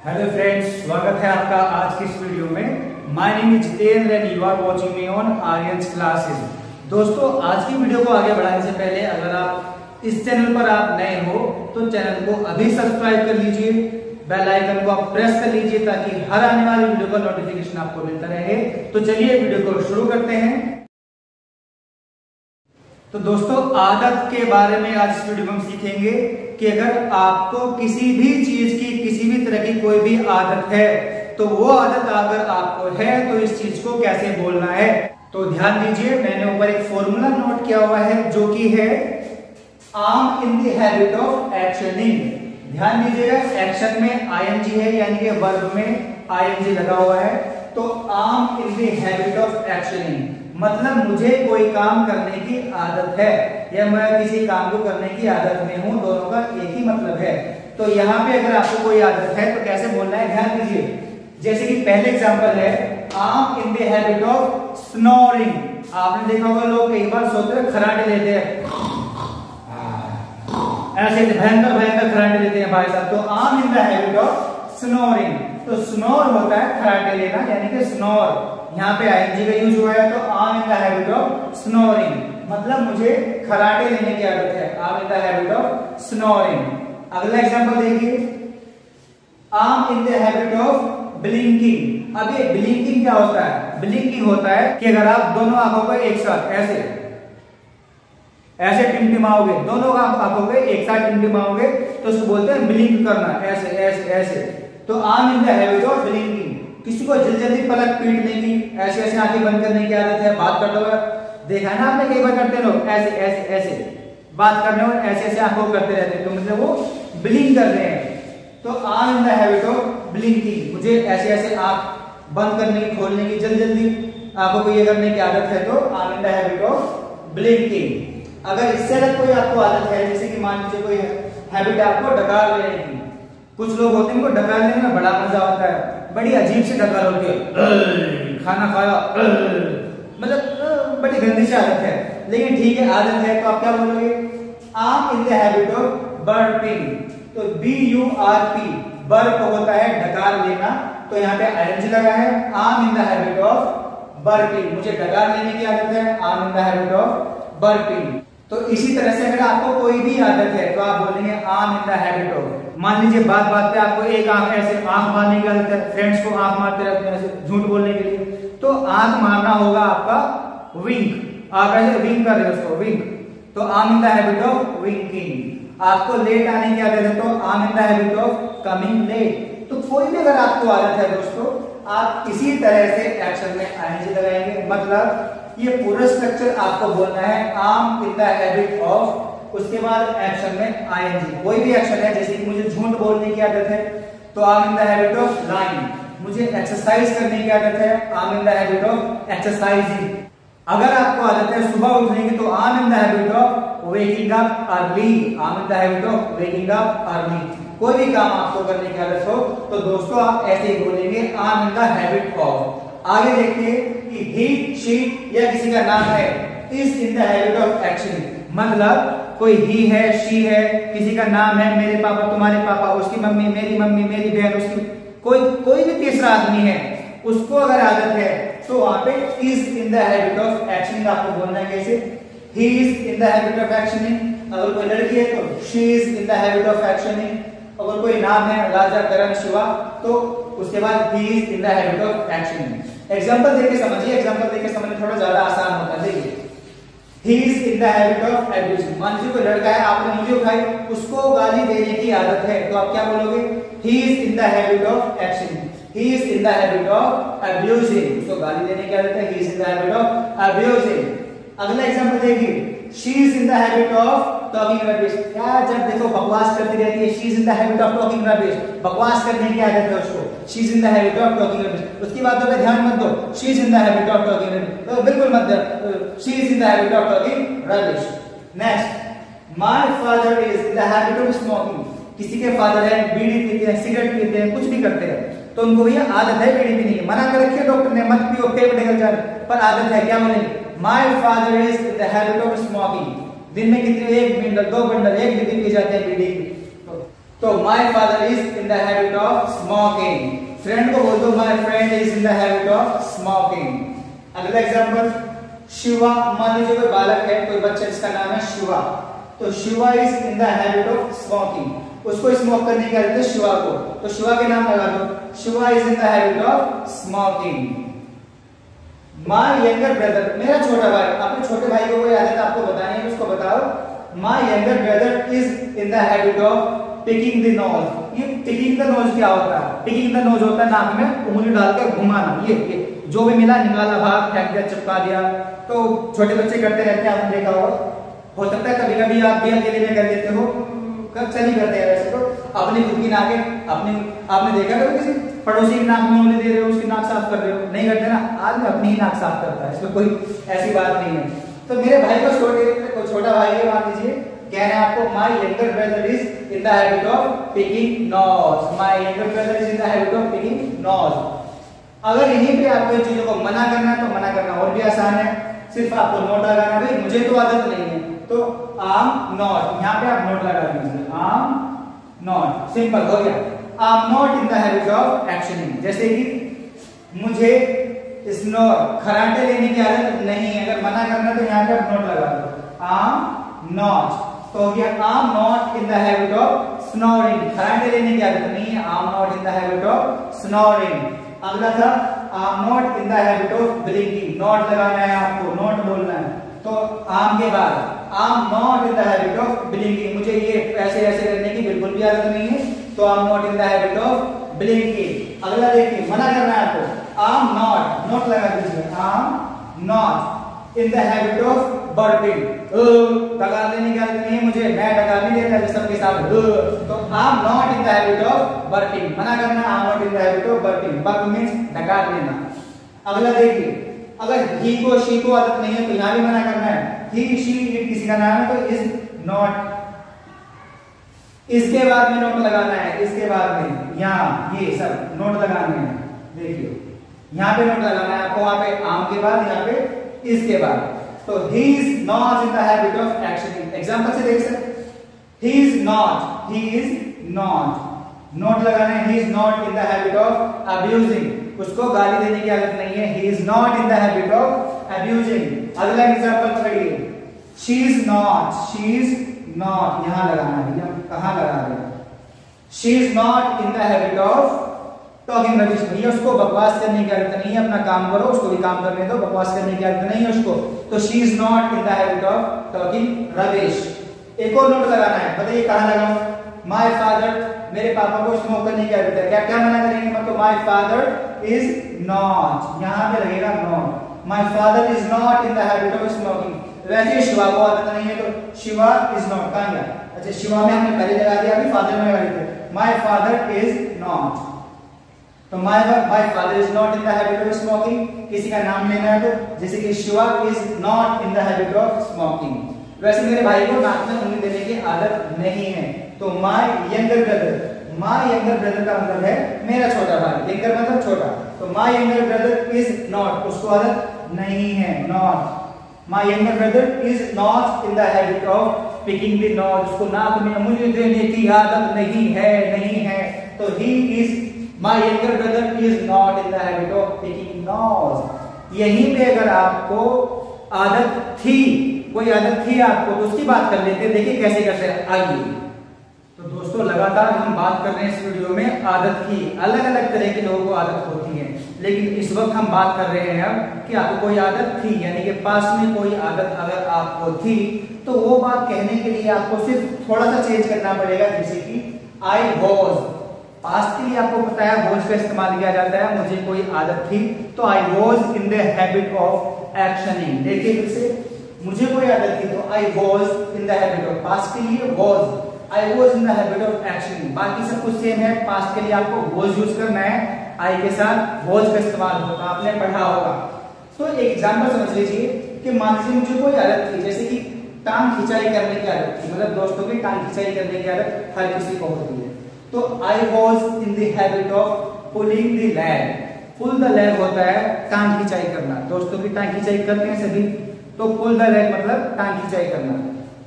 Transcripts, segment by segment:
Hello friends, स्वागत है आपका आज की इस वीडियो में। My name is Jitendra and you are watching me on Aryans classes. दोस्तों, आज की वीडियो को आगे बढ़ाने से पहले अगर आप इस चैनल पर आप नए हो तो चैनल को अभी सब्सक्राइब कर लीजिए, बेल आइकन को आप प्रेस कर लीजिए ताकि हर आने वाली वीडियो का नोटिफिकेशन आपको मिलता रहे। तो चलिए वीडियो को शुरू करते हैं। तो दोस्तों, आदत के बारे में आज इस वीडियो में हम सीखेंगे कि अगर आपको किसी भी चीज की किसी भी तरह की कोई भी आदत है तो वो आदत अगर आपको है तो इस चीज को कैसे बोलना है। तो ध्यान दीजिए, मैंने ऊपर एक फॉर्मूला नोट किया हुआ है जो कि है I'm in the habit of actioning. ध्यान दीजिएगा, एक्शन में आईएनजी है यानी कि वर्ब में आईएनजी लगा हुआ है। तो arm in the habit of actioning मतलब मुझे कोई काम करने की आदत है या मैं किसी काम को करने की आदत में हूं, दोनों का एक ही मतलब है। तो यहाँ पे अगर आपको कोई आदत है तो कैसे बोलना है, ध्यान दीजिए। जैसे कि पहले एग्जांपल है I'm in the habit of snoring. आपने देखा होगा लोग कई बार सोते हैं खराटे लेते हैं, ऐसे भयंकर भयंकर खराटे लेते हैं भाई साहब। तो arm in the habit of snoring, तो स्नोर होता है खराटे लेना यानी कि स्नोर। यहाँ पे आईएनजी का यूज हुआ है तो arm in the habit of snoring मतलब मुझे खराटे लेने की आदत है, I'm in the habit of snoring. अगला एग्जांपल देखिए, arm in the habit of blinking. अब ये ब्लिंकिंग क्या होता है? ब्लिंकिंग होता है कि अगर आप दोनों आंखों को एक साथ ऐसे ऐसे टिमटिमाओगे, दोनों आंखों को एक साथ टिमटिमाओगे तो उसको बोलते हैं ब्लिंक करना, ऐसे ऐसे ऐसे। तो arm in the habit of blinking. किसी को जल्दी जल्दी पलक पीटने की, ऐसे ऐसे आंखें बंद करने की आदत है। बात करते हुए देखा है ना आपने, कई बार करते लोग ऐसे ऐसे ऐसे बात करने और ऐसे ऐसे आंखों करते रहते हैं, तो मतलब वो ब्लिंक कर रहे हैं। तो arm in the habit of blinking, मुझे ऐसे ऐसे आंख बंद करने की, खोलने की, जल्दी जल्दी आंखों को ये करने की आदत है, तो arm in the habit of blinking. अगर इससे अलग कोई आपको आदत है, जैसे कि मान लीजिए कोई हैबिट है आपको डकार लेने की। कुछ लोग होते हैं उनको डकार लेने में बड़ा मजा आता है, बड़ी अजीब से डकार होती है, खाना खाया मतलब बड़ी गंदी सी आदत है, लेकिन ठीक है आदत है। तो आप क्या बोलोगे? Arm in the habit of burping. तो BURP बर्प होता है डकार लेना, तो यहाँ पे आईएनजी लगा है। I'm in the habit of burping, मुझे डकार लेने की आदत है, I'm in the habit of burping. तो इसी तरह से अगर आपको कोई भी आदत है तो आप बोलेंगे arm in the habit of. मान लीजिए बात बात पे आपको एक आंख ऐसे आंख मारने की आदत है, फ्रेंड्स को आंख मारते रहते हैं ऐसे झूठ बोलने के लिए, तो आंख मारना होगा आपका विंक। आप ऐसे विंक कर रहे हो उसको, विंक। तो arm in the habit of winking. आपको लेट आने की आदत है तो arm in the habit of coming late. तो कोई भी अगर आपको आदत है दोस्तों, आप इसी तरह से एक्शन में आईएनजी लगाएंगे। मतलब ये पूरा स्ट्रक्चर आपको बोलना है I'm in the habit of, उसके बाद एक्शन में आईएनजी। कोई भी एक्शन है, जैसे कि मुझे झूठ बोलने की आदत है तो arm in the habit of lying. मुझे एक्सरसाइज करने की आदत है, I'm in the habit of exercising. अगर आपको आदत है सुबह उठने की तो arm in the habit of waking up early, arm in the habit of waking up early. कोई भी काम आपको करने की आदत हो तो दोस्तों आप ऐसे ही बोलेंगे arm in the habit of. आगे देखिए कि ही, शी या किसी का नाम है, is in the habit of action. मतलब कोई ही है, शी है, किसी का नाम है, मेरे पापा, तुम्हारे पापा, उसकी मम्मी, मेरी बहन, उसकी कोई भी तीसरा आदमी है, उसको अगर आदत है तो वहां पे is in the habit of actioning आपको बोलना है। कैसे? He is in the habit of actioning. अगर कोई लड़की है तो she is in the habit of actioning. अगर कोई नाम है राजा, करण, शिवा, तो उसके बाद he is in the habit of actioning. Example देके समझिए, एग्जांपल देके समझना थोड़ा ज्यादा आसान होता है। देखिए, he is in the habit of abusing। मान लीजिए कोई लड़का है, आपने मुझे उठाई, उसको गाली देने की आदत है, तो आप क्या बोलोगे? he is in the habit of action, he is in the habit of abusing। उसको गाली देने की आदत है, he is in the habit of abusing। अगला एग्जांपल देखिए, she is in the habit of talking rubbish। क्या जब देखो बकवास करती रहती है, she is in the habit of talking rubbish, बकवास करने की आदत है उसको, she is in the habit of talking rubbish। उसकी बातों पे ध्यान मत दो, she is in the habit of talking rubbish, तो बिल्कुल मत दो, she is in the habit of talking rubbish। Next, my father is in the habit of smoking। किसी के फादर है, बीड़ी पीते हैं, सिगरेट पीते हैं, कुछ भी करते हैं, तो उनको भी आदत है बीड़ी पीने की। मना कर रखी है डॉक्टर ने, मत पियो, फेफड़े निकल जाए, पर आदत है। क्या बोलेंगे? My father is in the habit of smoking। दिन में कितने, 1 बंडल 2 बंडल 1 बीड़ी पी जाते हैं बीड़ी। तो तो my father is in the habit of smoking. Friend को बोल दो my friend is in the habit of smoking. अगला एग्जांपल, शिवा, मान लीजिए कोई बालक है, कोई बच्चा जिसका नाम है शिवा, तो Shiva is in the habit of smoking. उसको स्मोक करने की आदत है शिवा को, तो शिवा के नाम लगा दो, Shiva is in the habit of smoking. My younger brother, मेरा छोटा भाई, अपने छोटे भाई को कोई आदत आपको बतानी है, उसको बताओ। My younger brother is in the habit of picking the nose. ये पिकिंग द नोज क्या होता है? पिकिंग द नोज होता है नाक में उंगली डालकर घुमाना, ये जो भी मिला निकाला, भाग फेंक दिया, चिपका दिया। तो छोटे बच्चे करते रहते हैं, आपने देखा होगा। हो सकता है कभी कभी आप भी अकेले में कर लेते हो, कब नहीं करते हैं वैसे तो। अपनी खुद की नाक अपनी, आपने देखा कभी किसी पड़ोसी की नाक में उंगली दे रहे हो, उसकी नाक साफ कर रहे हो? नहीं करते ना, आदमी अपनी ही नाक साफ करता है, इसमें कोई ऐसी बात नहीं है। तो मेरे भाई को छोटा भाई है, मान लीजिए, कहना है आपको my younger brother is in the habit of picking nose. My younger brother is in the habit of picking nose. अगर यहीं पे आपको इन चीजों को मना करना है तो मना करना और भी आसान है, सिर्फ आपको नोट लगाना, भाई मुझे तो आदत नहीं है, तो आम नॉट, यहाँ पे आप नोट लगा दीजिए, आम नॉट, सिंपल हो गया। I'm not in the habit of actioning. जैसे कि मुझे स्नोर, खराटे लेने की आदत नहीं है, अगर मना करना तो यहाँ पे आप नोट लगा दो, आम नॉट। तो हो गया I'm not in the habit of snoring, खराटे लेने की आदत नहीं है, I'm not in the habit of snoring. अगला था I'm not in the habit of blinking, not लगाना है आपको, नॉट बोलना है। तो आम के बाद आम not in the habit of blinking, मुझे ये ऐसे ऐसे करने की बिल्कुल भी आदत नहीं है, तो आम not in the habit of blinking. अगला देखिए, मना करना है आपको, आम नॉट, नॉट लगा दीजिए, आम not in the habit of burping, डकार लेने की आदत नहीं है मुझे, मैं डकार नहीं लेता सबके साथ, तो आम not in the habit of burping, मना करना, आम not in the habit of burping, burp means डकार लेना। अगला देखिए, अगर ही को शी को आदत नहीं है तो यहां भी मना करना है, ही शी इट किसी का नाम है तो इज नॉट, इसके बाद में नोट लगाना है, इसके बाद में यहाँ ये सब नोट लगाने हैं। देखिए यहाँ पे नोट लगाना है आपको, वहां पे आम के बाद, यहाँ पे इसके बाद। तो he is not in the habit of actioning, example से देख सकते, he is not, नोट लगाना है, he is not in the habit of abusing, उसको गाली देने की आदत नहीं है, he is not in the habit of abusing। अगला एग्जांपल पकड़िए, she is not, यहां लगाना है, हम कहां लगा रहे हैं, she is not in the habit of talking rubbish, भैया उसको बकवास करने की आदत नहीं है, अपना काम करो, उसको भी काम करने दो, बकवास करने की आदत नहीं है उसको, तो she is not in the habit of talking rubbish. एक और नोट लगाना है, बताइए कहां लगाऊं, माय फादर, मेरे पापा को स्मोक करने की आदत है, क्या क्या मना करेंगे, मतलब माय फादर इज नॉट, यहां पे लगेगा not, my father is not in the habit of smoking. वैसे शिवा को आदत नहीं है तो शिवा इज नॉट, कहां गया, अच्छा शिवा में हमने पहले लगा दिया, अभी फादर में लगा देते, माय फादर इज नॉट, तो my father is not in the habit of smoking, किसी का नाम लेना है तो जैसे कि Shiva is not in the habit of smoking. वैसे मेरे भाई को नाक में उंगली देने की आदत नहीं है, तो माय यंगर ब्रदर का मतलब है मेरा छोटा भाई, यंगर मतलब छोटा, तो my younger brother is not, उसको आदत नहीं है, not, my younger brother is not in the habit of picking the nose, उसको नाक में उंगली देने की आदत नहीं है, तो he is, My younger brother is not in the habit of picking nose। यहीं पे अगर आपको आदत थी, कोई आदत थी आपको, तो उसकी बात कर लेते हैं, देखिए कैसे करते हैं, आइए। तो दोस्तों लगातार हम बात कर रहे हैं इस वीडियो में आदत की, अलग अलग तरह के लोगों को आदत होती है, लेकिन इस वक्त हम बात कर रहे हैं अब कि आपको कोई आदत थी, यानी कि पास में कोई आदत अगर आपको थी, तो वो बात कहने के लिए आपको सिर्फ थोड़ा सा चेंज करना पड़ेगा, जैसे कि आई वॉज, पास्ट के लिए आपको पता है वॉज का इस्तेमाल किया जाता है, मुझे कोई आदत थी तो I was in the habit of actioning. देखिए फिर से, मुझे कोई आदत थी तो I was in the habit of, past के लिए was, I was in the habit of actioning, बाकी सब कुछ सेम है, पास्ट के लिए आपको वॉज यूज करना है, आई के साथ वॉज का इस्तेमाल होगा, आपने पढ़ा होगा। तो एक एग्जाम्पल समझ लीजिए कि मान लीजिए मुझे कोई आदत थी, जैसे कि टांग खिंचाई करने की आदत थी, मतलब दोस्तों की टांग खिंचाई करने की आदत हर किसी को होती है, तो I was in the habit of pulling the leg, pull the leg होता है टांग खिंचाई करना, दोस्तों की टांग खिंचाई करते हैं सभी, तो pull the leg मतलब टांग खिंचाई करना।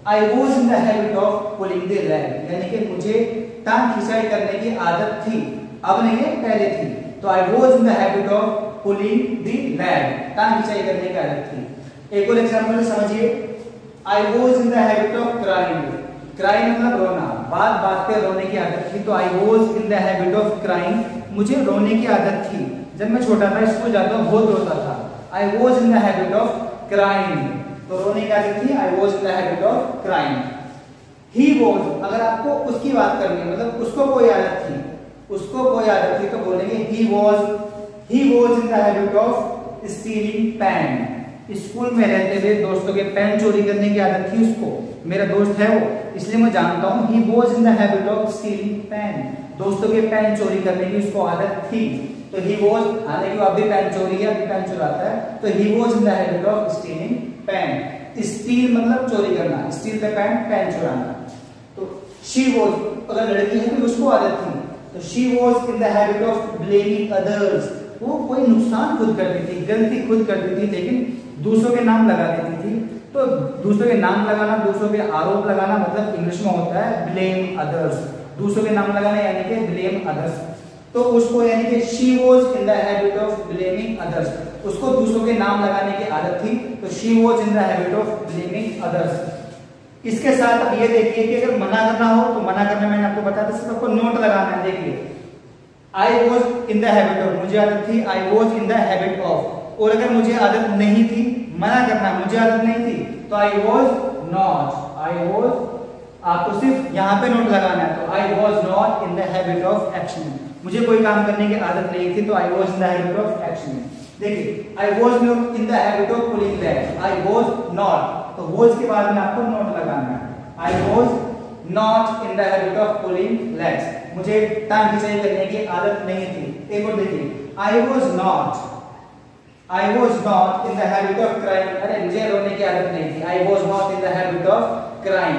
I was in the habit of pulling the leg, यानी कि मुझे टांग खिंचाई करने की आदत थी, अब नहीं है पहले थी। तो I was in the habit of pulling the lag, टांग खिंचाई करने की आदत थी। एक और एग्जांपल समझिए, आई was in the habit of crying, crying मतलब रोना, बात बात पे रोने की आदत थी। तो I was in the habit of crying, मुझे रोने की आदत थी, जब मैं छोटा था स्कूल जाता हूँ बहुत रोता था। आई was in the habit of crying, तो रोने की आदत थी, आई was in the habit of crying. He was, अगर आपको उसकी बात करनी है, मतलब उसको कोई आदत थी, उसको कोई आदत थी, तो बोलेंगे he was in the habit of stealing pen, school में रहते हुए दोस्तों के पेन चोरी करने की आदत थी उसको, मेरा दोस्त है वो, इसलिए मैं जानता हूँ। He was in the habit of stealing pen, दोस्तों के पेन चोरी करने की उसको आदत थी। तो ही वॉज, हालांकि वो अभी पेन चोरी है, अभी पेन चुराता है, तो he was in the habit of stealing pen. Steal मतलब चोरी करना, स्टील द पेन, पेन चुराना। तो शी वॉज, अगर लड़की है तो उसको आदत थी, तो she was in the habit of blaming others, वो कोई नुकसान खुद करती थी, गलती खुद करती थी, लेकिन दूसरों के नाम लगा देती थी। तो दूसरों के नाम लगाना, दूसरों के आरोप लगाना, मतलब इंग्लिश में होता है ब्लेम अदर्स, दूसरों के नाम लगाना यानी कि ब्लेम अदर्स। तो उसको यानी कि she was in the habit of blaming others, उसको दूसरों के नाम लगाने की आदत थी, तो she was in the habit of blaming others. इसके साथ अब ये देखिए कि अगर मना करना हो तो मना करना मैंने आपको बताया था, सिर्फ आपको नोट लगाना है। देखिए I was in the habit of, मुझे आदत थी, आई was in the habit of. और अगर मुझे आदत नहीं थी, मना करना, मुझे आदत नहीं थी, तो I was not, I was, आपको सिर्फ यहाँ पे नोट लगाना है। तो I was not in the habit of action, मुझे कोई काम करने की आदत नहीं थी, तो I was in the habit of action. देखिए I was not in the habit of pulling leg, I was not, तो वॉज के बाद में आपको नोट लगाना है। I was not in the habit of pulling legs, मुझे टांग खिंचाई करने की आदत नहीं थी। एक और देखिए, I was not in the habit of crime, अरे मुझे रोने की आदत नहीं थी, आई was not in the habit of crime.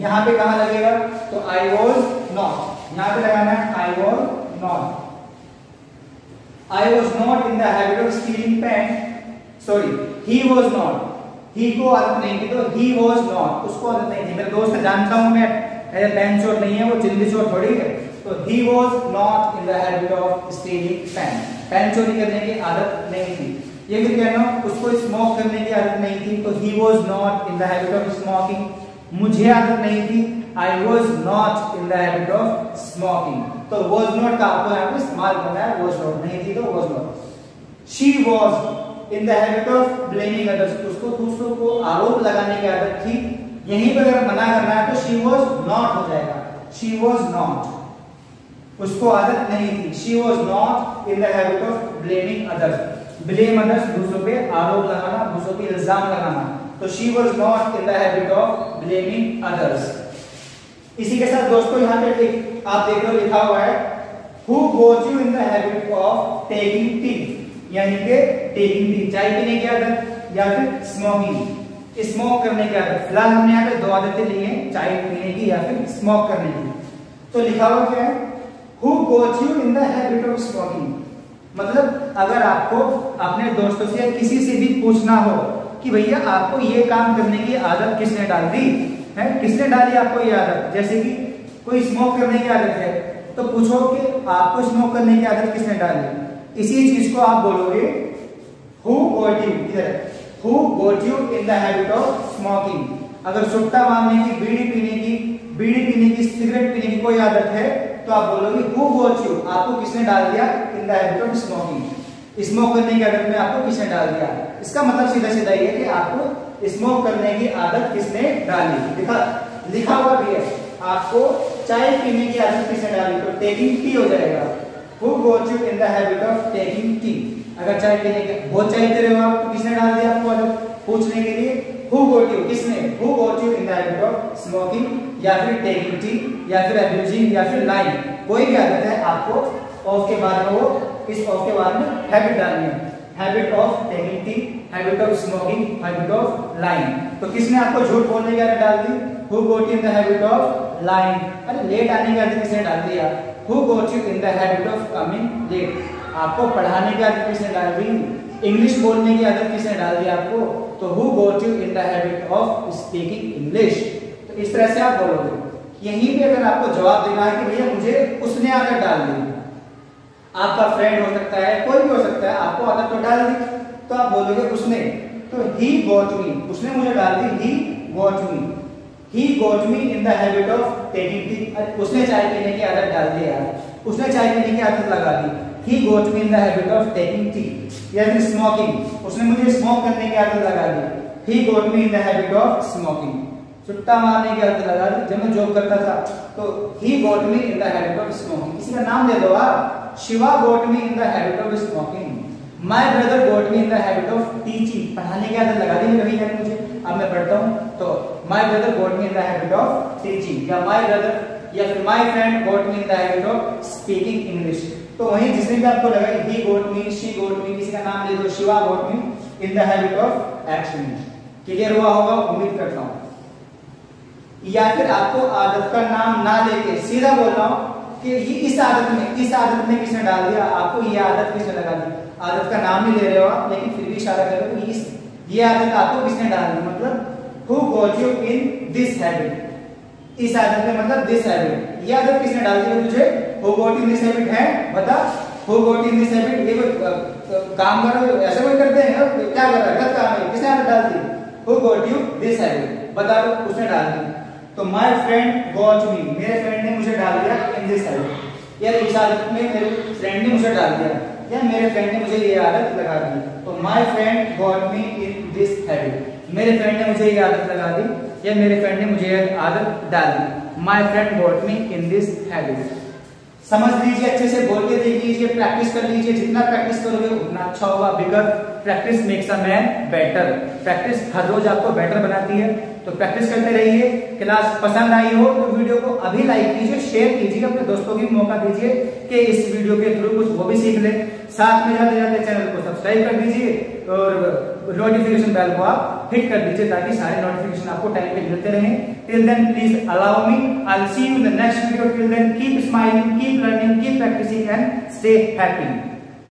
यहाँ पे कहाँ लगेगा, तो आई वॉज नॉट, यहाँ पे लगाना है I was not. I was not in the habit of stealing pen, sorry he was not, he को आदत नहीं थी, तो ही वॉज नॉट, उसको आदत नहीं थी। मेरे दोस्त जानता हूं मैं, पेन चोर नहीं है वो, जिंदगी चोर थोड़ी है। तो he was not in the habit of stealing pen, pen चोरी करने की आदत नहीं थी। ये फिर कहना, उसको स्मोक करने की आदत नहीं थी, तो he was not in the habit of smoking, मुझे आदत नहीं थी, आई was not in the habit of smoking. तो वॉज नॉट का आपको यहाँ पे इस्तेमाल करना है, वॉज नॉट नहीं थी तो was not. She was in the habit of blaming others, उसको दूसरों को आरोप लगाने की आदत थी। यहीं पर अगर मना करना है तो शी वॉज नॉट हो जाएगा, शी वॉज नॉट, उसको आदत नहीं थी। She was not in the habit of blaming others, blame others दूसरों पे आरोप लगाना, दूसरों पे इल्जाम लगाना, तो she was not in the habit of blaming others. इसी के साथ दोस्तों यहाँ पे आप देख लो लिखा हुआ है, who got you in the habit of taking T, यानी कि टेकिंग टी, चाय पीने की आदत या फिर स्मोकिंग, स्मोक करने की आदत। फिलहाल हमने यहाँ पे दो आदतें ली हैं, चाय पीने की या फिर स्मोक करने की। तो लिखा हुआ क्या है, who got you in the habit of smoking, मतलब अगर आपको अपने दोस्तों से किसी से भी पूछना हो कि भैया आपको ये काम करने की आदत किसने डाल दी है, किसने डाली आपको ये आदत, जैसे कि कोई स्मोक करने की आदत है तो पूछो कि आपको स्मोक करने की आदत किसने डाली। इसी चीज को आप बोलोगे who got you, who got you in the habit of smoking. अगर सुट्टा मारने की, बीड़ी पीने की, सिगरेट पीने की कोई आदत है तो आप बोलोगे हु गॉट यू, आपको किसने डाल दिया इन the habit of smoking, smoke करने की आदत में आपको किसने डाल दिया। इसका मतलब सीधा सीधा ये है कि आपको स्मोक करने की आदत किसने डाली। लिखा हुआ भी है, आपको चाय पीने की आदत किसने डाली, तो टेकिंग टी हो जाएगा, who got you in the habit of taking T. अगर चाय पीने के बहुत चाय पी रहे हो आप तो किसने डाल दिया आपको आदत पूछने के लिए, हु गॉट यू, किसने, who got you in the habit of smoking या फिर टेकिंग टी या फिर अब्यूजिंग या फिर लाइंग, कोई भी आदत है आपको ऑफ के बाद में, वो इस ऑफ के बाद में हैबिट डालनी है, habit of taking tea, habit of smoking, habit of lying. तो किसने आपको झूठ बोलने की आदत डाल दी, who got you in the habit of lying. अरे लेट आने की आदत किसने डाल दिया, who got you in the habit of coming late. आपको पढ़ाने की आदत किसने डाल दी, इंग्लिश बोलने की आदत किसने डाल दी आपको, तो who got you in the habit of speaking English. तो इस तरह से आप बोलोगे। यहीं पे अगर आपको जवाब देना है कि भैया मुझे उसने आदत डाल दी, आपका फ्रेंड हो सकता है, कोई भी हो सकता है, आपको आदत तो डाल दी, तो आप बोलोगे उसने। तो ही गॉट मी, उसने मुझे डाल दी, he got me, he got me in the habit of taking tea. उसने चाय पीने की आदत डाल दी यार, उसने चाय पीने की आदत लगा दी। He got me in the habit of taking tea. या फिर स्मोकिंग, उसने मुझे स्मोक करने की आदत लगा दी। He got me in the habit of smoking, चुट्टा मारने की आदत लगा दी जब मैं जॉब करता था। तो ही got me in the habit of smoking. किसी का नाम दे दो आप, Shiva got me in the habit of smoking. My brother got me in the habit of teaching, पढ़ाने की आदत लगा दी कभी कभी मुझे, अब मैं पढ़ता हूँ। तो my brother got me in the habit of teaching, या माय ब्रदर या फिर my friend got me in the habit of speaking English. तो वहीं जिसने भी आपको लगा ही got me, she got me, किसी का नाम ले दो, Shiva got me in the habit of action. Clear हुआ होगा उम्मीद करता हूँ। या फिर आपको आदत का नाम ना लेके सीधा बोल रहा हूं कि ये इस आदत में किसने डाल दिया, आपको ये आदत किसने लगा दी। आदत का नाम नहीं ले रहे हो आप, लेकिन फिर भी इशारा कर रहे हो ये आदत आपको किसने डाल दी, मतलब who got you in this habit. इस आदत में मतलब दिस हैबिट, ये आदत किसने डाल दी तुझे, who got in this habit है, बता। Who got in this habit, ये काम करो ऐसे कोई करते हैं क्या कर रहा है, गलत काम है, किसने आदत डाल दी, who got you this habit, बता दो उसने डाल दी। तो माय फ्रेंड गॉट मी, मेरे फ्रेंड ने मुझे डाल दिया इन दिस हैबिट। या इस आदत में मेरे फ्रेंड ने मुझे डाल दिया, या मेरे फ्रेंड ने मुझे ये आदत लगा दी। तो my friend got me in this habit, मेरे फ्रेंड ने मुझे ये आदत लगा दी, या मेरे फ्रेंड ने मुझे ये आदत डाल दी। My friend got me in this habit. समझ लीजिए, अच्छे से बोल के देख लीजिए, प्रैक्टिस कर लीजिए, जितना प्रैक्टिस करोगे उतना अच्छा होगा। Because practice makes a man better, practice हर रोज आपको बेटर बनाती है। तो प्रैक्टिस करते रहिए। क्लास पसंद आई हो तो वीडियो को अभी लाइक कीजिए, शेयर कीजिए, अपने दोस्तों को मौका दीजिए कि इस वीडियो के थ्रू कुछ वो भी सीख ले। साथ में जाते जाते चैनल को सब्सक्राइब कर दीजिए और नोटिफिकेशन बेल को आप हिट कर दीजिए ताकि सारे नोटिफिकेशन आपको टाइम पे मिलते रहें। Till then please allow me, I will see you in the next video. Till then keep smiling, keep learning, keep practising and stay happy.